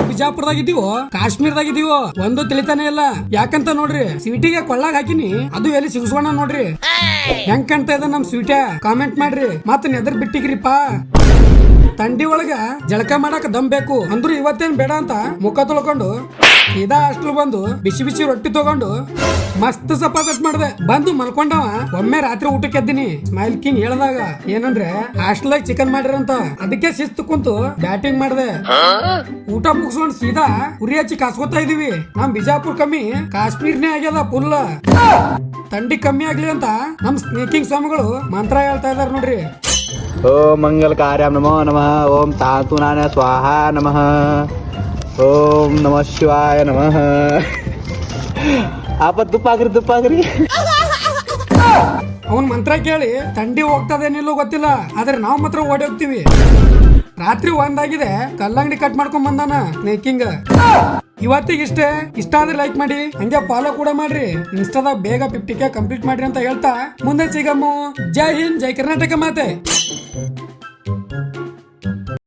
ಬಿಜಾಪುರದಾಗ ಇದೀವೋ ಕಾಶ್ಮೀರದಾಗ ಇದೀವೋ ಒಂದು ತಿಳಿತಾನೆ ಇಲ್ಲ. ಯಾಕಂತ ನೋಡ್ರಿ ಸ್ವೀಟಿಗೆ ಕೊಳ್ಳಾಗ ಹಾಕಿನಿ, ಅದು ಎಲ್ಲಿ ಸಿಗಸೋಣ ನೋಡ್ರಿ. ಹೆಂಗ್ ಕಾಣ್ತಾ ಇದ ನಮ್ ಸ್ವೀಟ ಕಾಮೆಂಟ್ ಮಾಡ್ರಿ. ಮತ್ ನೆದರ್ ಬಿಟ್ಟಿಗ್ರಿಪ್ಪ. ತಂಡಿ ಒಳಗ ಜಳಕ ಮಾಡಾಕ ದಮ್ ಬೇಕು ಅಂದ್ರು ಇವತ್ತೇನ್ ಬೇಡ ಅಂತ ಮುಖ ತೊಳ್ಕೊಂಡು ಸೀದಾ ಹಾಸ್ಟೆಲ್ ಬಂದು ಬಿಸಿ ಬಿಸಿ ರೊಟ್ಟಿ ತಗೊಂಡು ಮಸ್ತ್ ಸಪಾಸಟ್ ಮಾಡ್ದೆ. ಬಂದು ಮಲ್ಕೊಂಡವ ಒಮ್ಮೆ ರಾತ್ರಿ ಊಟಕ್ಕೆ ಎದ್ದೀನಿ. ಸ್ಮೈಲ್ ಕಿಂಗ್ ಹೇಳ್ದಾಗ ಏನಂದ್ರೆ ಹಾಸ್ಟೆಲ್ ಚಿಕನ್ ಮಾಡಿರಂತ, ಅದಕ್ಕೆ ಶಿಸ್ತು ಕುಂತು ಬ್ಯಾಟಿಂಗ್ ಮಾಡ್ದೆ. ಊಟ ಮುಗಿಸ್ಕೊಂಡು ಸೀದಾ ಉರಿ ಹಚ್ಚಿ ಕಾಸ್ಕೊತಾ ಇದೀವಿ. ನಮ್ ಬಿಜಾಪುರ್ ಕಮ್ಮಿ ಕಾಶ್ಮೀರ್ನೇ ಆಗ್ಯದ ಫುಲ್. ತಂಡಿ ಕಮ್ಮಿ ಆಗ್ಲಿ ಅಂತ ನಮ್ ಸ್ನೇಕಿಂಗ್ ಸ್ವಾಮಿಗಳು ಮಂತ್ರ ಹೇಳ್ತಾ ಇದಾರ ನೋಡ್ರಿ. ಓಂ ಮಂಗಲ ಕಾರ್ಯಂ ನಮೋ ನಮಃ. ಓಂ ತಾತುನಾನ ಸ್ವಾಹ ನಮಃ. ಓಂ ನಮಃ ಶಿವಾಯ ನಮಃ. ಆಪ ತುಪ್ಪಾಗ್ರಿ. ಅವನ್ ಮಂತ್ರ ಕೇಳಿ ತಂಡಿ ಹೋಗ್ತದೇನಿಲ್ಲೋ ಗೊತ್ತಿಲ್ಲ, ಆದ್ರೆ ನಾವ್ ಮಾತ್ರ ಓಡಿ ಹೋಗ್ತಿವಿ. ರಾತ್ರಿ ಒಂದಾಗಿದೆ, ಕಲ್ಲಂಗಡಿ ಕಟ್ ಮಾಡ್ಕೊಂಡ್ ಬಂದಾನ ಸ್ನೇಕಿಂಗ್. ಇವತ್ತಿಗೆ ಇಷ್ಟ ಆದ್ರೆ ಲೈಕ್ ಮಾಡಿ, ಹಂಗೆ ಫಾಲೋ ಕೂಡ ಮಾಡ್ರಿ. ಇನ್ಸ್ಟಾದಾಗ ಬೇಗ 50K ಕಂಪ್ಲೀಟ್ ಮಾಡ್ರಿ ಅಂತ ಹೇಳ್ತಾ ಮುಂದೆ ಸಿಗಮ್ಮು. ಜೈ ಹಿಂದ್, ಜೈ ಕರ್ನಾಟಕ ಮಾತೆ.